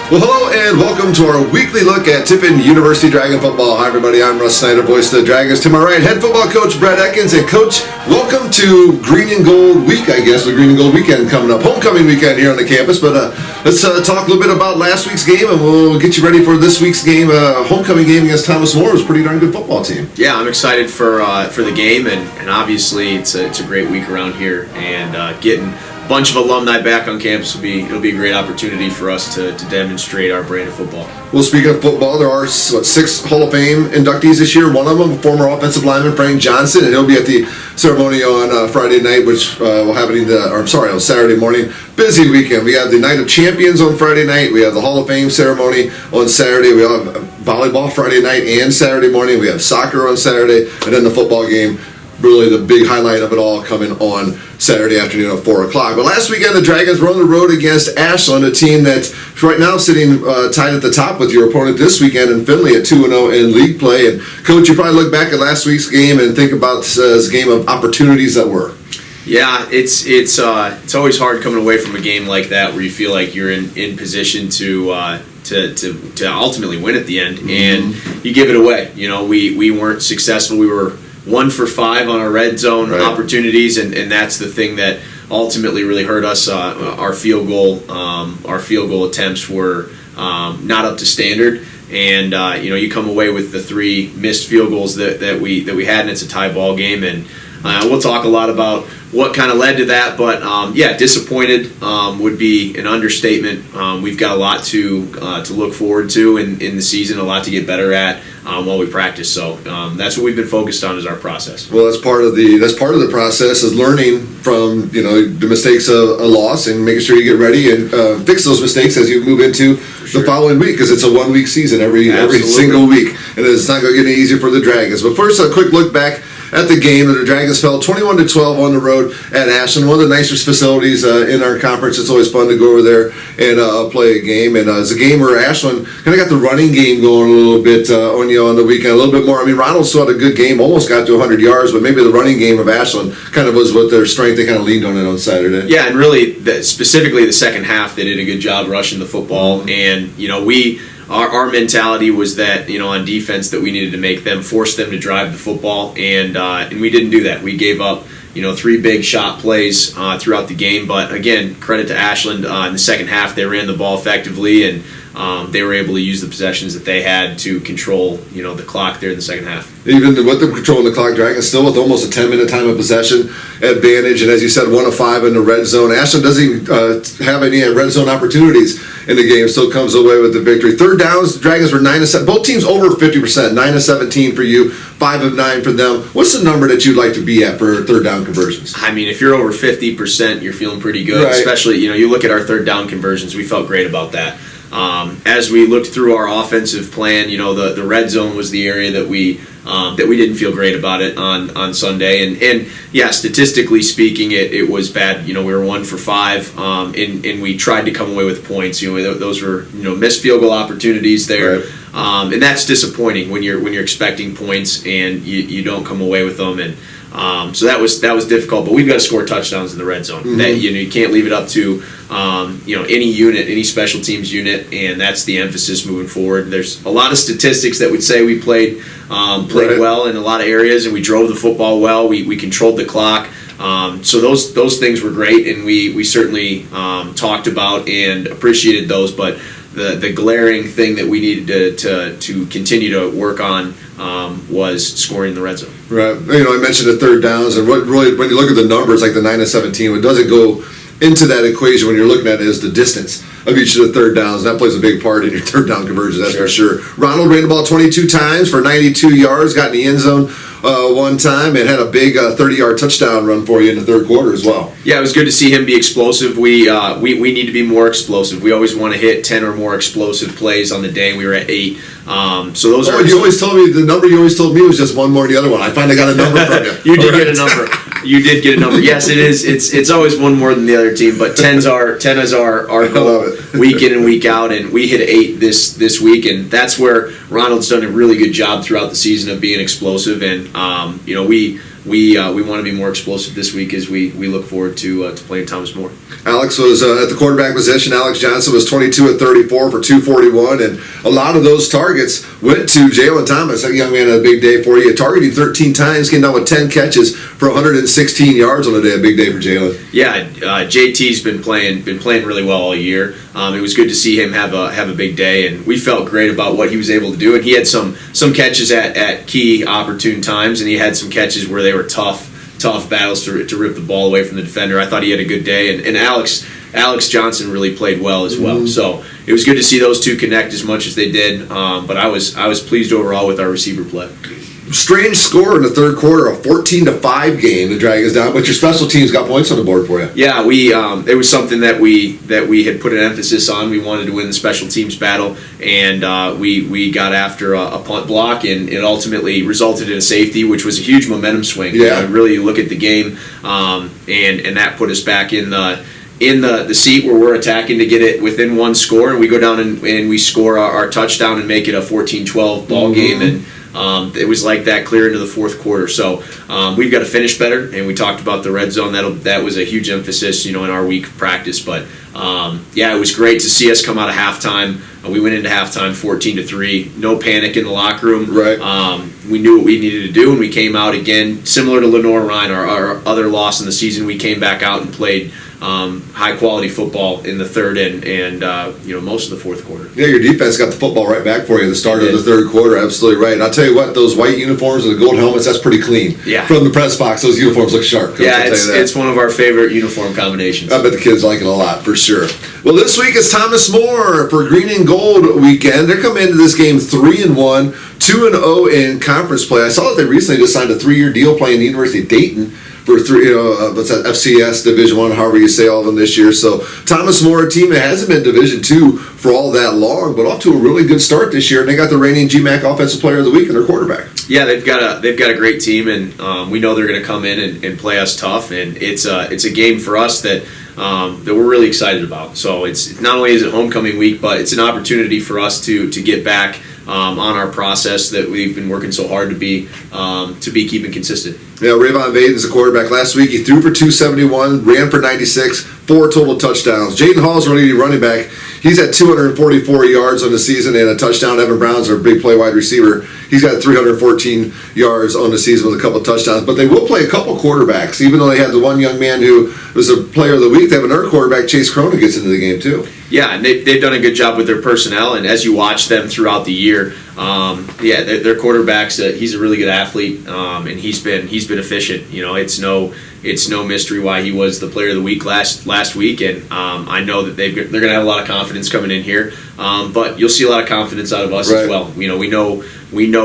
Well, hello and welcome to our weekly look at Tiffin University Dragon football. Hi, everybody. I'm Snyder, voice of the Dragons. To my right, head football coach Brett Ekkens. And coach, welcome to Green and Gold Week, I guess. The Green and Gold weekend coming up, homecoming weekend here on the campus. But let's talk a little bit about last week's game, and we'll get you ready for this week's game. Homecoming game against Thomas More. It was a pretty darn good football team. Yeah, I'm excited for the game, and obviously it's a great week around here, and getting bunch of alumni back on campus it'll be a great opportunity for us to demonstrate our brand of football. Well, speaking of football, there are 6 Hall of Fame inductees this year. One of them, former offensive lineman Frank Johnson, and he'll be at the ceremony on Friday night, which will happen on Saturday morning. Busy weekend. We have the Night of Champions on Friday night. We have the Hall of Fame ceremony on Saturday. We have volleyball Friday night and Saturday morning. We have soccer on Saturday, and then the football game. Really the big highlight of it all coming on Saturday afternoon at 4 o'clock. But last weekend, the Dragons were on the road against Ashland, a team that's right now sitting tied at the top with your opponent this weekend in Findlay at 2-0 in league play. And Coach, you probably look back at last week's game and think about this game of opportunities that were. Yeah, it's always hard coming away from a game like that where you feel like you're in position to ultimately win at the end, and you give it away. You know, we weren't successful. We were 1 for 5 on our red zone opportunities, and that's the thing that ultimately really hurt us. Our field goal attempts were not up to standard, and you come away with the 3 missed field goals that we had, and it's a tie ball game. And we'll talk a lot about what kind of led to that, but disappointed would be an understatement. We've got a lot to look forward to in the season, a lot to get better at while we practice. So that's what we've been focused on is our process. Well, that's part of the process is learning from the mistakes of a loss and making sure you get ready and fix those mistakes as you move into the following week, because it's a 1-week season every single week, and it's not going to get any easier for the Dragons. But first, a quick look back at the game. The Dragons fell 21-12 on the road at Ashland, one of the nicest facilities in our conference. It's always fun to go over there and play a game. And it's a game where Ashland kind of got the running game going a little bit on the weekend, a little bit more. I mean, Ronald still had a good game, almost got to 100 yards, but maybe the running game of Ashland kind of was what their strength. They kind of leaned on it on Saturday. Yeah, and really, specifically the second half, they did a good job rushing the football. And, our mentality was that, on defense, that we needed to force them to drive the football, and we didn't do that. We gave up, 3 big shot plays throughout the game. But again, credit to Ashland in the second half, they ran the ball effectively, and they were able to use the possessions that they had to control, the clock there in the second half. Even with them controlling the clock, Dragons still with almost a 10-minute time of possession advantage, and as you said, 1 of 5 in the red zone. Ashland doesn't have any red zone opportunities in the game, still comes away with the victory. Third downs, the Dragons were 9 of 7. Both teams over 50%, 9 of 17 for you, 5 of 9 for them. What's the number that you'd like to be at for third down conversions? I mean, if you're over 50%, you're feeling pretty good. Right. Especially, you look at our third down conversions. We felt great about that. As we looked through our offensive plan, the red zone was the area that we didn't feel great about it on Sunday, and yeah, statistically speaking, it was bad. We were 1 for 5, and we tried to come away with points. Those were missed field goal opportunities there, right. And that's disappointing when you're expecting points and you don't come away with them. And so that was difficult, but we've got to score touchdowns in the red zone. That you can't leave it up to any unit, any special teams unit, and that's the emphasis moving forward. There's a lot of statistics that would say we played right. well in a lot of areas, and we drove the football well. We controlled the clock. So those things were great, and we certainly talked about and appreciated those. But the glaring thing that we needed to continue to work on was scoring in the red zone. Right. I mentioned the third downs, and what really, when you look at the numbers, like the 9 of 17, what doesn't go into that equation when you're looking at it is the distance of each of the third downs. That plays a big part in your third down conversion, that's for sure. Ronald ran the ball 22 times for 92 yards, got in the end zone one time, and had a big 30-yard touchdown run for you in the third quarter as well. Yeah, it was good to see him be explosive. We need to be more explosive. We always want to hit 10 or more explosive plays on the day. We were at 8. So those are. You always told me the number you always told me was just one more than the other one. I finally got a number from you. You did get a number. You did get a number. Yes, it is. It's always one more than the other team, but 10 is our goal week in and week out, and we hit 8 this week, and that's where Ronald's done a really good job throughout the season of being explosive. And we we want to be more explosive this week as we look forward to playing Thomas More. Alex was at the quarterback position. Alex Johnson was 22 of 34 for 241, and a lot of those targets went to Jalen Thomas. That young man had a big day for you, targeting 13 times, came down with 10 catches for 116 yards on the day. A big day for Jalen. Yeah, JT's been playing really well all year. It was good to see him have a big day, and we felt great about what he was able to do. And he had some catches at key opportune times, and he had some catches where they were tough battles to rip the ball away from the defender. I thought he had a good day, and Alex Johnson really played well as well. So it was good to see those two connect as much as they did. But I was pleased overall with our receiver play. Strange score in the third quarter, a 14-5 game to drag us down, but your special teams got points on the board for you. Yeah, it was something that we had put an emphasis on. We wanted to win the special teams battle, and we got after a punt block, and it ultimately resulted in a safety, which was a huge momentum swing. Yeah, really look at the game, and that put us back in the seat where we're attacking to get it within one score, and we go down and we score our touchdown and make it a 14-12 ball game, and it was like that clear into the fourth quarter. So we've got to finish better, and we talked about the red zone. That was a huge emphasis, in our week of practice. But it was great to see us come out of halftime. We went into halftime 14-3. No panic in the locker room. Right. We knew what we needed to do, and we came out again, similar to Lenore-Ryan, our other loss in the season. We came back out and played high quality football in the third and most of the fourth quarter. Yeah, your defense got the football right back for you at the start of the third quarter. Absolutely right. And I'll tell you what, those white uniforms and the gold helmets, that's pretty clean. Yeah. From the press box, those uniforms look sharp. Coach, yeah, it's one of our favorite uniform combinations. I bet the kids like it a lot, for sure. Well, this week is Thomas More for Green and Gold weekend. They're coming into this game 3-1, 2-0 in conference play. I saw that they recently just signed a 3-year deal playing the University of Dayton for what's that, FCS Division I, however you say all of them this year. So Thomas More, a team that hasn't been Division II for all that long, but off to a really good start this year. And they got the reigning GMAC Offensive Player of the Week in their quarterback. Yeah, they've got a great team, and we know they're going to come in and play us tough. And it's a game for us that we're really excited about. So it's not only is it homecoming week, but it's an opportunity for us to get back on our process that we've been working so hard to be keeping consistent. Yeah, Rayvon Vaden's the quarterback. Last week he threw for 271, ran for 96, 4 total touchdowns. Jaden Hall's our leading running back. He's at 244 yards on the season and a touchdown. Evan Brown's our big play wide receiver. He's got 314 yards on the season with a couple of touchdowns. But they will play a couple quarterbacks, even though they had the one young man who was a player of the week. They have another quarterback, Chase Cronin, gets into the game too. Yeah, and they've done a good job with their personnel. And as you watch them throughout the year, their quarterback's he's a really good athlete, and he's been efficient. It's no mystery why he was the player of the week last week, and I know that they're going to have a lot of confidence coming in here. But you'll see a lot of confidence out of us as well. We know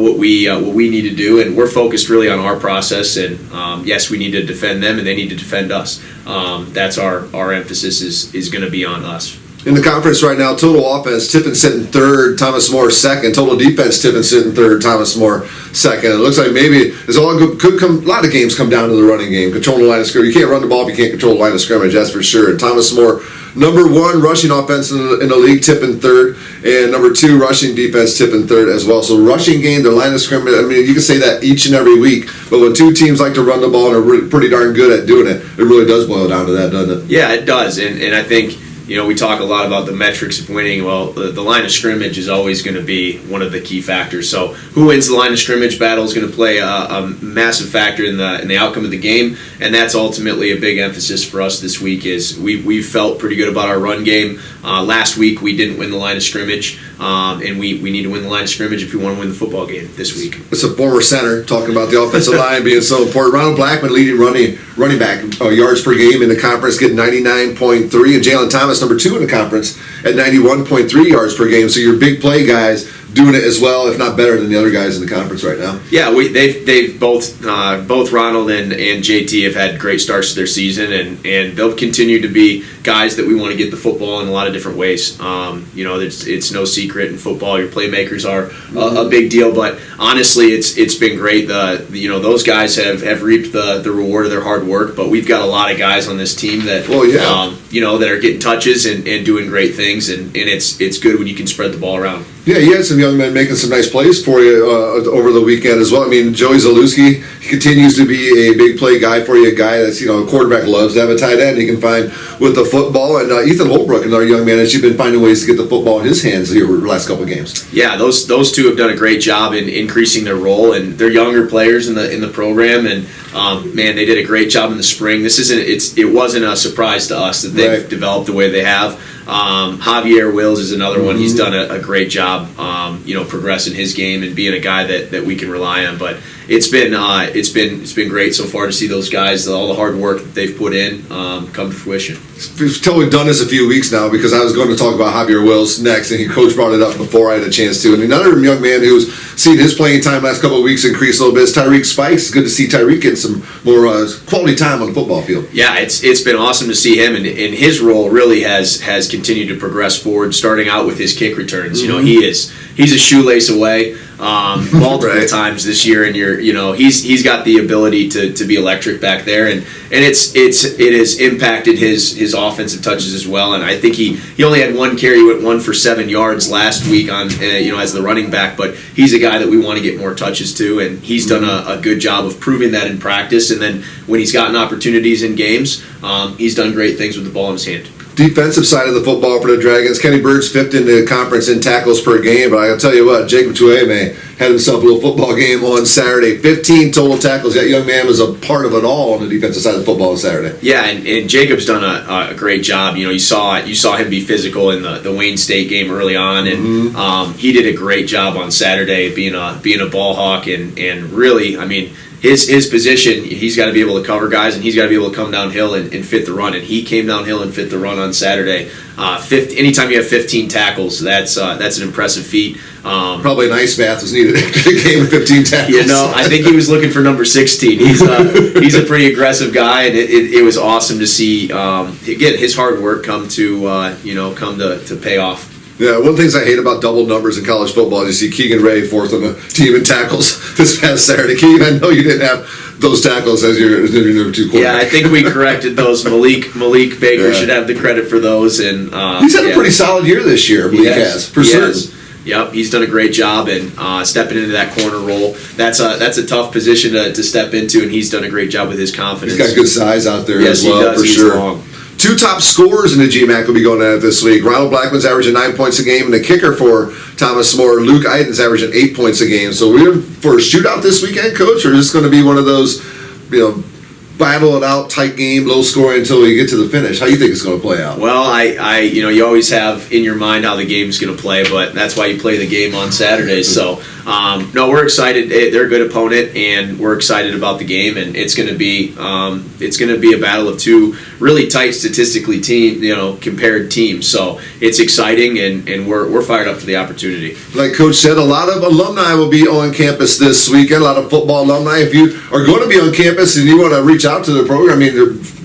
what we need to do, and we're focused really on our process. And yes, we need to defend them, and they need to defend us. That's our emphasis is going to be on us. In the conference right now, total offense, Tiffin sitting third, Thomas More second. Total defense, Tiffin sitting third, Thomas More second. It looks like maybe a lot of games come down to the running game, controlling the line of scrimmage. You can't run the ball if you can't control the line of scrimmage, that's for sure. And Thomas More, number 1 rushing offense in the league, Tiffin third, and number 2 rushing defense, Tiffin third as well. So rushing game, the line of scrimmage, I mean, you can say that each and every week, but when two teams like to run the ball and are pretty darn good at doing it, it really does boil down to that, doesn't it? Yeah, it does, and I think we talk a lot about the metrics of winning. Well, the line of scrimmage is always going to be one of the key factors. So who wins the line of scrimmage battle is going to play a massive factor in the outcome of the game, and that's ultimately a big emphasis for us this week. Is we felt pretty good about our run game. Last week we didn't win the line of scrimmage, and we need to win the line of scrimmage if we want to win the football game this week. It's a former center talking about the offensive line being so important. Ronald Blackman leading running back yards per game in the conference, getting 99.3, and Jalen Thomas, number 2 in the conference, at 91.3 yards per game. So your big play guys doing it as well, if not better than the other guys in the conference right now. Yeah, they've both Ronald and JT have had great starts to their season, and they'll continue to be guys that we want to get the football in a lot of different ways. It's no secret in football, your playmakers are a big deal, but honestly, it's been great. Those guys have reaped the reward of their hard work, but we've got a lot of guys on this team that that are getting touches and doing great things, and it's good when you can spread the ball around. Yeah, you had some young men making some nice plays for you over the weekend as well. I mean, Joey Zalewski continues to be a big play guy for you, a guy that's, a quarterback loves to have a tight end he can find with the football. And Ethan Holbrook, another young man, has been finding ways to get the football in his hands the last couple of games. Yeah, those two have done a great job in increasing their role, and they're younger players in the program, and man, they did a great job in the spring. It wasn't a surprise to us that they've developed the way they have. Javier Wills is another one. He's done a great job, progressing his game and being a guy that we can rely on. But it's been great so far to see those guys, all the hard work that they've put in, come to fruition. We've totally done this a few weeks now because I was going to talk about Javier Wills next, and Coach brought it up before I had a chance to. And another young man who's seen his playing time last couple of weeks increase a little bit is Tyreek Spikes. It's good to see Tyreek getting some more quality time on the football field. Yeah, it's been awesome to see him, and his role really has continued to progress forward, starting out with his kick returns. He's a shoelace away multiple times this year, and he's got the ability to be electric back there, and it has impacted his offensive touches as well. And I think he only had one carry, went 1 for 7 yards last week on as the running back, but he's a guy that we want to get more touches to, and he's done a good job of proving that in practice. And then when he's gotten opportunities in games, he's done great things with the ball in his hand. Defensive side of the football for the Dragons, Kenny Bird's 5th in the conference in tackles per game, but I'll tell you what, Jacob Tueme had himself a little football game on Saturday. 15 total tackles. That young man was a part of it all on the defensive side of the football on Saturday. Yeah, and Jacob's done a great job. You saw him be physical in the Wayne State game early on, and he did a great job on Saturday being a ball hawk, and really, I mean, his position, he's got to be able to cover guys, and he's got to be able to come downhill and fit the run. And he came downhill and fit the run on Saturday. Anytime you have 15 tackles, that's an impressive feat. Probably an ice bath was needed after the game with 15 tackles. I think he was looking for number 16. He's a pretty aggressive guy, and it was awesome to see again his hard work come to pay off. Yeah, one of the things I hate about double numbers in college football is you see Keegan Ray 4th on the team in tackles this past Saturday. Keegan, I know you didn't have those tackles as your number 2 quarterback. Yeah, I think we corrected those. Malik Baker should have the credit for those. And he's had a pretty solid year this year, Malik has, for certain. Yep, he's done a great job and stepping into that corner role. That's a tough position to step into, and he's done a great job with his confidence. He's got good size out there as well, he does. for He's sure. Long. 2 top scorers in the GMAC will be going at it this week. Ronald Blackman's averaging 9 points a game, and the kicker for Thomas More, Luke Iden's averaging 8 points a game. So we're in for a shootout this weekend, Coach, or is this going to be one of those, battle it out, tight game, low scoring until we get to the finish? How do you think it's going to play out? Well, you always have in your mind how the game's going to play, but that's why you play the game on Saturdays. So, no, we're excited. They're a good opponent, and we're excited about the game. And it's going to be a battle of 2 really tight statistically compared teams. So it's exciting, and we're fired up for the opportunity. Like Coach said, a lot of alumni will be on campus this weekend. A lot of football alumni. If you are going to be on campus and you want to reach out to the program,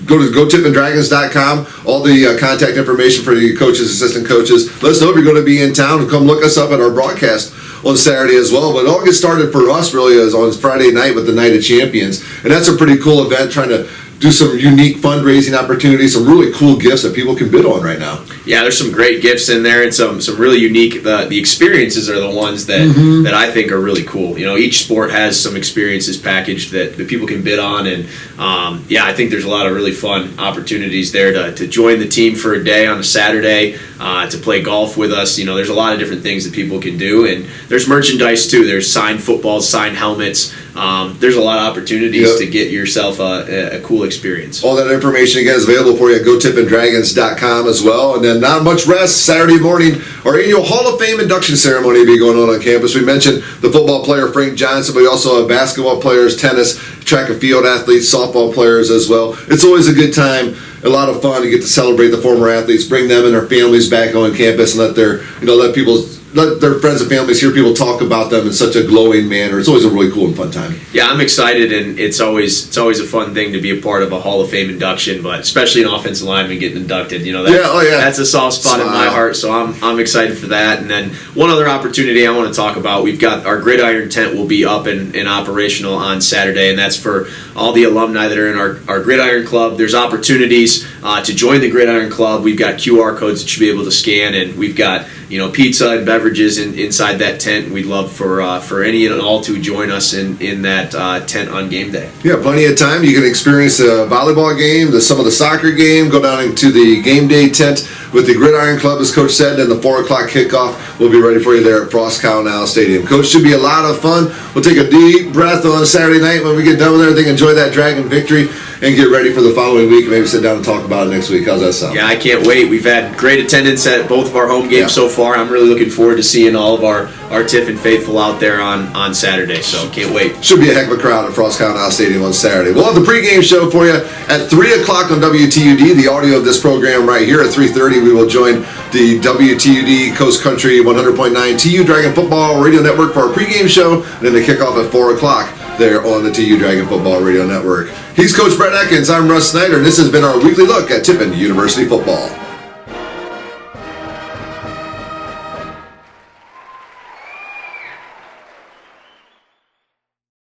go to GoTiffenDragons.com. All the contact information for the coaches, assistant coaches. Let us know if you're going to be in town, and come look us up at our broadcast on Saturday as well. But it all gets started for us really is on Friday night with the Night of Champions, and that's a pretty cool event, trying to do some unique fundraising opportunities, some really cool gifts that people can bid on right now. Yeah, there's some great gifts in there, and some really unique. The experiences are the ones that I think are really cool. Each sport has some experiences packaged that people can bid on, and I think there's a lot of really fun opportunities there to join the team for a day on a Saturday, to play golf with us. There's a lot of different things that people can do, and there's merchandise too. There's signed footballs, signed helmets. There's a lot of opportunities to get yourself a cool experience. All that information again is available for you at GoTiffenDragons.com as well. And then not much rest. Saturday morning, our annual Hall of Fame induction ceremony will be going on campus. We mentioned the football player Frank Johnson, but we also have basketball players, tennis, track and field athletes, softball players as well. It's always a good time, a lot of fun to get to celebrate the former athletes, bring them and their families back on campus, and let their friends and families hear people talk about them in such a glowing manner. It's always a really cool and fun time. Yeah, I'm excited, and it's always a fun thing to be a part of a Hall of Fame induction, but especially an offensive lineman getting inducted. That's a soft spot in my heart, so I'm excited for that. And then one other opportunity I want to talk about, we've got our gridiron tent will be up and operational on Saturday, and that's for all the alumni that are in our gridiron club. There's opportunities to join the Gridiron Club. We've got QR codes that you'll be able to scan, and we've got pizza and beverages inside that tent. We'd love for any and all to join us in that tent on game day. Yeah, plenty of time. You can experience a volleyball game, some of the soccer game, go down into the game day tent with the Gridiron Club, as Coach said, and the 4 o'clock kickoff will be ready for you there at Frost Cow Stadium. Coach, should be a lot of fun. We'll take a deep breath on Saturday night when we get done with everything, enjoy that Dragon victory, and get ready for the following week. Maybe sit down and talk about it next week. How's that sound? Yeah, I can't wait. We've had great attendance at both of our home games so far. I'm really looking forward to seeing all of our Tiffin faithful out there on Saturday, so can't wait. Should be a heck of a crowd at Frost Cow Stadium on Saturday. We'll have the pregame show for you at 3 o'clock on WTUD. The audio of this program right here at 3:30. We will join the WTUD Coast Country 100.9 TU Dragon Football Radio Network for our pregame show, and then the kickoff at 4 o'clock there on the TU Dragon Football Radio Network. He's Coach Brett Ekkens. I'm Russ Snyder, and this has been our weekly look at Tiffin University football.